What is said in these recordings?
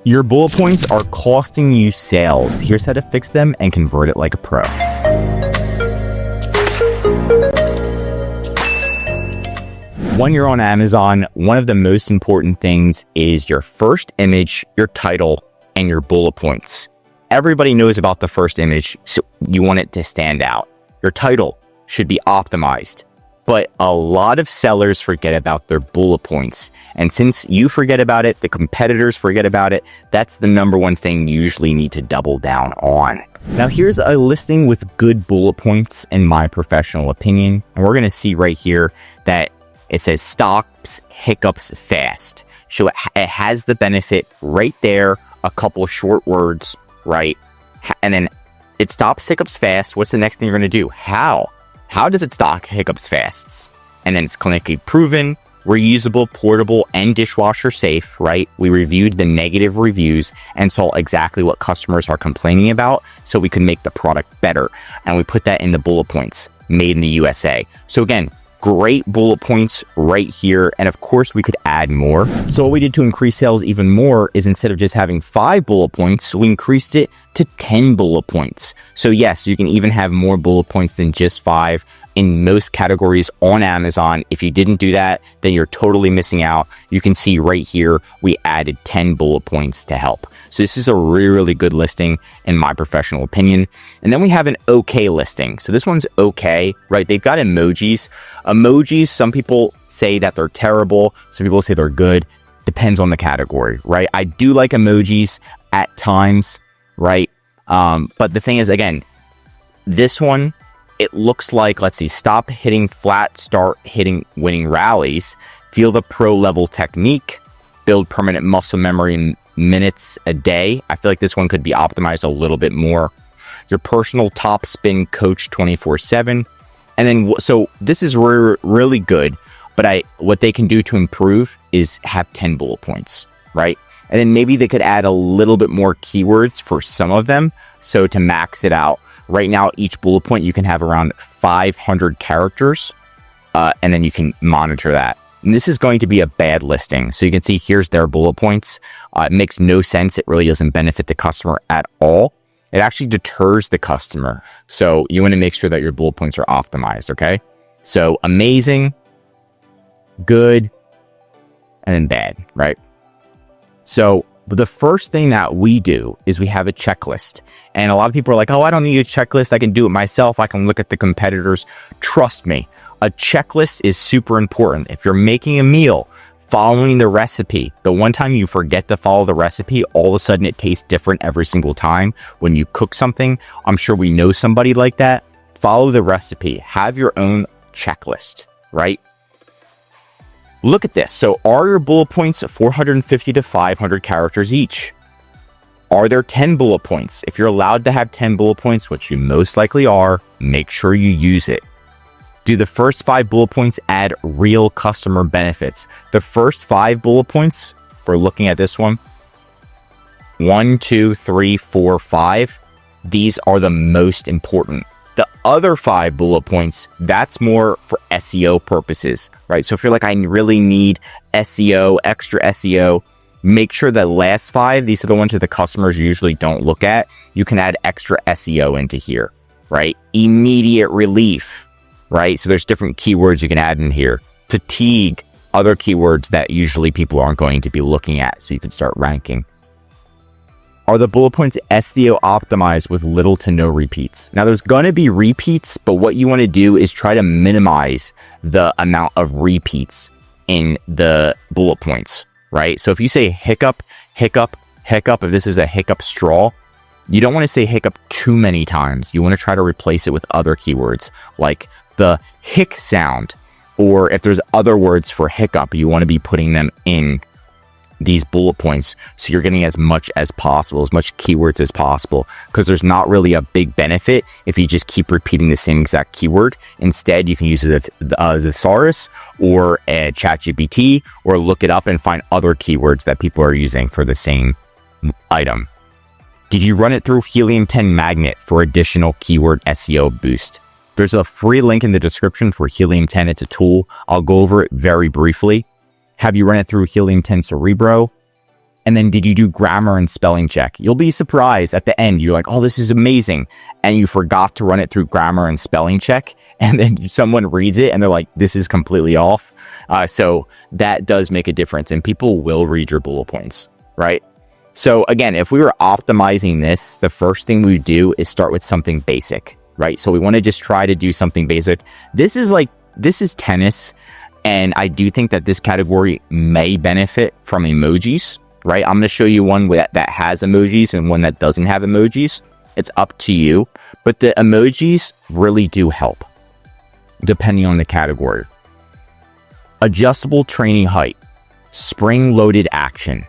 Your bullet points are costing you sales. Here's how to fix them and convert it like a pro. When you're on Amazon, one of the most important things is your first image, your title, and your bullet points. Everybody knows about the first image, so you want it to stand out. Your title should be optimized. But a lot of sellers forget about their bullet points. And since you forget about it, the competitors forget about it, that's the number one thing you usually need to double down on. Now here's a listing with good bullet points in my professional opinion. And we're going to see right here that it says stops hiccups fast. So it has the benefit right there, a couple of short words, right? And then it stops hiccups fast. What's the next thing you're going to do? How does it stop hiccups fast? And then it's clinically proven, reusable, portable, and dishwasher safe, right? We reviewed the negative reviews and saw exactly what customers are complaining about so we could make the product better. And we put that in the bullet points, made in the USA. So again, great bullet points right here. And of course, we could add more. So what we did to increase sales even more is instead of just having 5 bullet points, we increased it to 10 bullet points. So yes, you can even have more bullet points than just 5 in most categories on Amazon. If you didn't do that, then you're totally missing out. You can see right here, we added 10 bullet points to help. So this is a really, really good listing in my professional opinion. And then we have an okay listing. So this one's okay, right? They've got emojis. Emojis, some people say that they're terrible. Some people say they're good. Depends on the category, right? I do like emojis at times, right? But the thing is, again, this one, it looks like, let's see, stop hitting flat, start hitting winning rallies, feel the pro level technique, build permanent muscle memory in minutes a day. I feel like this one could be optimized a little bit more. Your personal top spin coach 24/7. And then, so this is really good, but what they can do to improve is have 10 bullet points, right? And then maybe they could add a little bit more keywords for some of them. So to max it out, right now, each bullet point, you can have around 500 characters, and then you can monitor that. And this is going to be a bad listing. So you can see here's their bullet points. It makes no sense. It really doesn't benefit the customer at all. It actually deters the customer. So you want to make sure that your bullet points are optimized, okay? So amazing, good, and then bad, right? So the first thing that we do is we have a checklist. And a lot of people are like, oh, I don't need a checklist. I can do it myself. I can look at the competitors. Trust me, a checklist is super important. If you're making a meal, following the recipe, the one time you forget to follow the recipe, all of a sudden it tastes different every single time when you cook something. I'm sure we know somebody like that. Follow the recipe. Have your own checklist, right? Look at this. So are your bullet points 450 to 500 characters each? Are there 10 bullet points? If you're allowed to have 10 bullet points, which you most likely are, make sure you use it. Do the first 5 bullet points add real customer benefits? The first 5 bullet points, we're looking at this one, 1, 2, 3, 4, 5. These are the most important. The other 5 bullet points, that's more for SEO purposes, right? So if you're like, I really need SEO, extra SEO, make sure the last 5, these are the ones that the customers usually don't look at. You can add extra SEO into here, right? Immediate relief, right? So there's different keywords you can add in here. Fatigue, other keywords that usually people aren't going to be looking at, so you can start ranking. Are the bullet points SEO optimized with little to no repeats? Now, there's going to be repeats, but what you want to do is try to minimize the amount of repeats in the bullet points, right? So if you say hiccup, hiccup, hiccup, if this is a hiccup straw, you don't want to say hiccup too many times. You want to try to replace it with other keywords like the hic sound, or if there's other words for hiccup, you want to be putting them in these bullet points so you're getting as much as possible, as much keywords as possible, because there's not really a big benefit if you just keep repeating the same exact keyword. Instead, you can use the thesaurus or a ChatGPT, or look it up and find other keywords that people are using for the same item. Did you run it through Helium 10 Magnet for additional keyword SEO boost? There's a free link in the description for Helium 10. It's a tool. I'll go over it very briefly. Have you run it through Helium 10 Cerebro? And then did you do grammar and spelling check? You'll be surprised at the end. You're like, oh, this is amazing. And you forgot to run it through grammar and spelling check. And then someone reads it and they're like, this is completely off. So that does make a difference, and people will read your bullet points, right? So again, if we were optimizing this, the first thing we would do is start with something basic, right? So we want to just try to do something basic. This is tennis. And I do think that this category may benefit from emojis, right? I'm going to show you one that has emojis and one that doesn't have emojis. It's up to you. But the emojis really do help, depending on the category. Adjustable training height, spring-loaded action,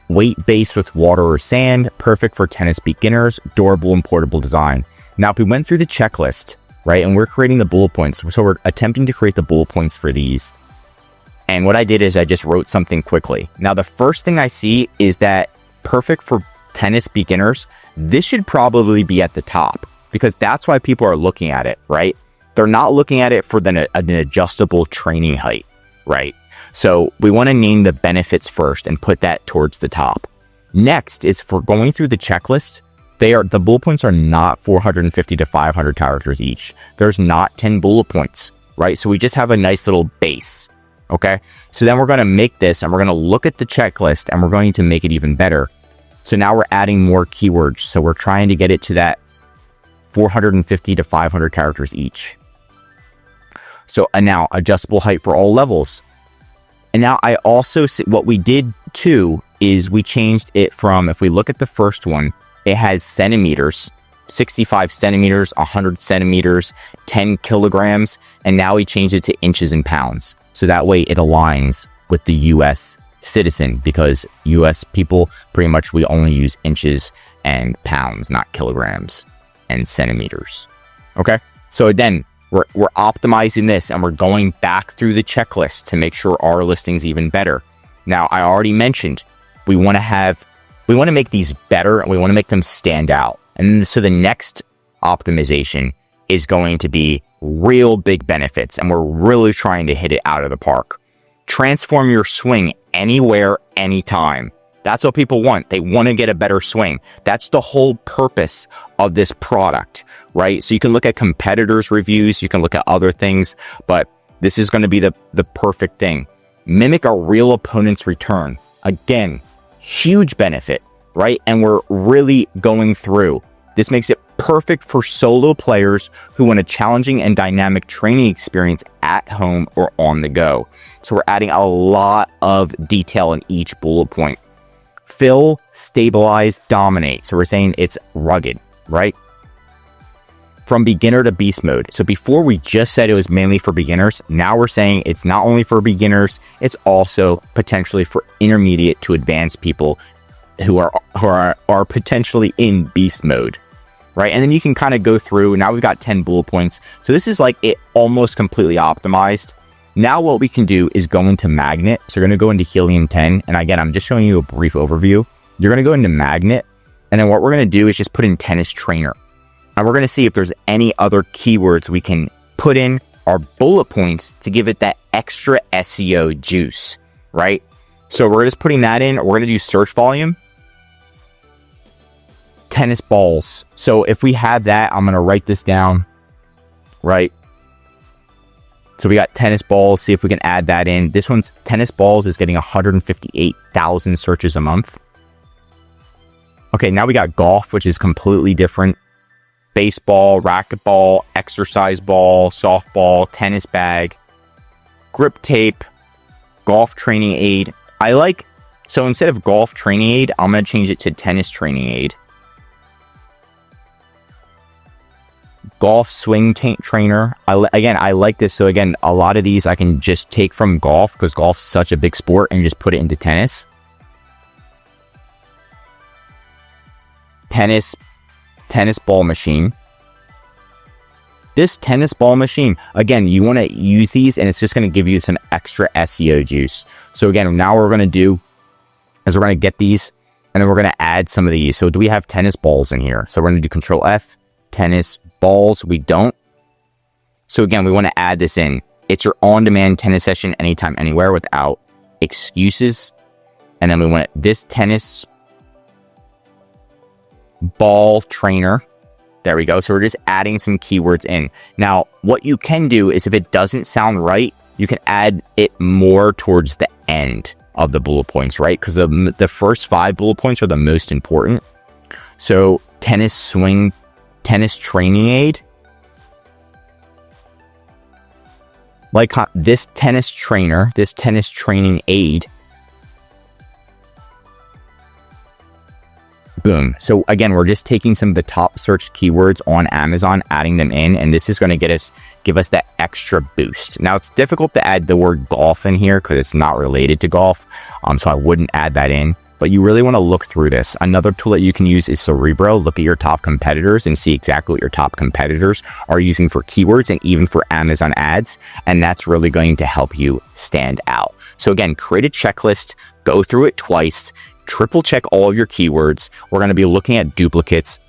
weight-based with water or sand, perfect for tennis beginners, durable and portable design. Now, if we went through the checklist, right, and we're creating the bullet points, so we're attempting to create the bullet points for these. And what I did is I just wrote something quickly. Now, the first thing I see is that perfect for tennis beginners. This should probably be at the top because that's why people are looking at it, right? They're not looking at it for an adjustable training height, right? So we want to name the benefits first and put that towards the top. Next is for going through the checklist. The bullet points are not 450 to 500 characters each. There's not 10 bullet points, right? So we just have a nice little base. Okay, so then we're going to make this and we're going to look at the checklist and we're going to make it even better. So now we're adding more keywords. So we're trying to get it to that 450 to 500 characters each. So and now adjustable height for all levels. And now I also see what we did too is we changed it from, if we look at the first one, it has centimeters, 65 centimeters, 100 centimeters, 10 kilograms. And now we changed it to inches and pounds. So that way it aligns with the US citizen, because US people, pretty much we only use inches and pounds, not kilograms and centimeters. Okay, so then we're optimizing this and we're going back through the checklist to make sure our listing's even better. Now, I already mentioned we want to make these better and we want to make them stand out. And so the next optimization is going to be real big benefits, and we're really trying to hit it out of the park. Transform your swing anywhere, anytime. That's what people want. They want to get a better swing. That's the whole purpose of this product, right? So you can look at competitors' reviews, you can look at other things, but this is going to be the perfect thing. Mimic a real opponent's return. Again, huge benefit, right? And we're really going through. This makes it perfect for solo players who want a challenging and dynamic training experience at home or on the go. So we're adding a lot of detail in each bullet point. Fill, stabilize, dominate. So we're saying it's rugged, right? From beginner to beast mode. So before we just said it was mainly for beginners. Now we're saying it's not only for beginners, it's also potentially for intermediate to advanced people who are potentially in beast mode. Right, and then you can kind of go through. Now we've got 10 bullet points. So this is like it almost completely optimized. Now what we can do is go into magnet. So you're going to go into helium 10. And again, I'm just showing you a brief overview. You're going to go into magnet. And then what we're going to do is just put in tennis trainer. And we're going to see if there's any other keywords we can put in our bullet points to give it that extra SEO juice, right? So we're just putting that in. We're going to do search volume. Tennis balls. So if we have that, I'm going to write this down, right? So we got tennis balls. See if we can add that in. This one's tennis balls is getting 158,000 searches a month. Okay, now we got golf, which is completely different. Baseball, racquetball, exercise ball, softball, tennis bag, grip tape, golf training aid. So instead of golf training aid, I'm going to change it to tennis training aid. Golf swing trainer. I like this. So again, a lot of these I can just take from golf because golf's such a big sport and just put it into tennis. Tennis ball machine. This tennis ball machine, again, you want to use these and it's just going to give you some extra SEO juice. So again, now what we're going to do is we're going to get these and then we're going to add some of these. So do we have tennis balls in here? So we're going to do Control F, tennis balls. We don't. So again, we want to add this in. It's your on-demand tennis session anytime, anywhere without excuses. And then we want this tennis ball trainer. There we go. So we're just adding some keywords in. Now, what you can do is if it doesn't sound right, you can add it more towards the end of the bullet points, right? Because the first 5 bullet points are the most important. So tennis swing, tennis training aid. Like this tennis trainer, this tennis training aid. Boom. So again, we're just taking some of the top searched keywords on Amazon, adding them in, and this is going to give us that extra boost. Now, it's difficult to add the word golf in here because it's not related to golf, so I wouldn't add that in. But you really want to look through this. Another tool that you can use is Cerebro. Look at your top competitors and see exactly what your top competitors are using for keywords and even for Amazon ads, and that's really going to help you stand out. So again, create a checklist, go through it twice, triple check all of your keywords. We're going to be looking at duplicates.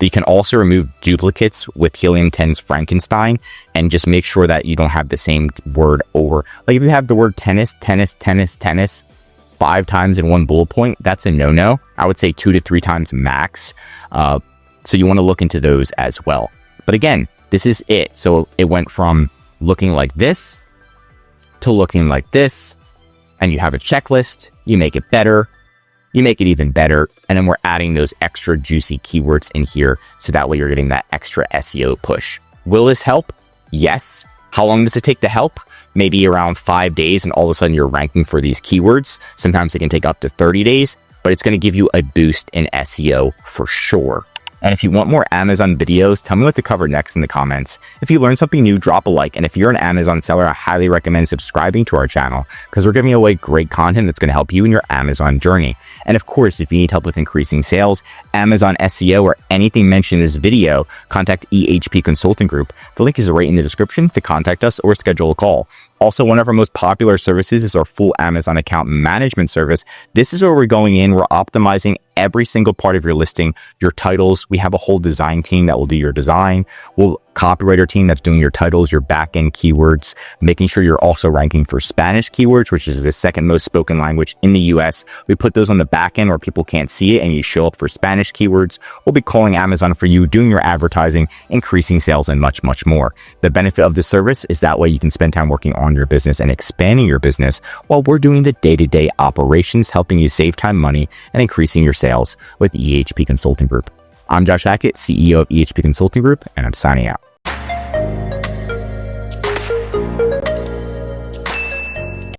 You can also remove duplicates with Helium 10's Frankenstein and just make sure that you don't have the same word over. Like if you have the word tennis 5 times in one bullet point, that's a no-no. I would say 2 to 3 times max. So you want to look into those as well. But again, this is it. So it went from looking like this to looking like this, and you have a checklist, you make it better, you make it even better, and then we're adding those extra juicy keywords in here so that way you're getting that extra SEO push. Will this help? Yes. How long does it take to help? Maybe around 5 days, and all of a sudden you're ranking for these keywords. Sometimes it can take up to 30 days, but it's going to give you a boost in SEO for sure. And if you want more Amazon videos, tell me what to cover next in the comments. If you learned something new, drop a like. And if you're an Amazon seller, I highly recommend subscribing to our channel because we're giving away great content that's going to help you in your Amazon journey. And of course, if you need help with increasing sales, Amazon SEO, or anything mentioned in this video, contact EHP Consulting Group. The link is right in the description to contact us or schedule a call. Also, one of our most popular services is our full Amazon account management service. This is where we're going in, we're optimizing every single part of your listing, your titles. We have a whole design team that will do your design. We'll copywriter team that's doing your titles, your back-end keywords, making sure you're also ranking for Spanish keywords, which is the second most spoken language in the US. We put those on the back end where people can't see it and you show up for Spanish keywords. We'll be calling Amazon for you, doing your advertising, increasing sales, and much, much more. The benefit of this service is that way you can spend time working on your business and expanding your business while we're doing the day-to-day operations, helping you save time, money, and increasing your sales with EHP Consulting Group. I'm Josh Hackett, CEO of EHP Consulting Group, and I'm signing out.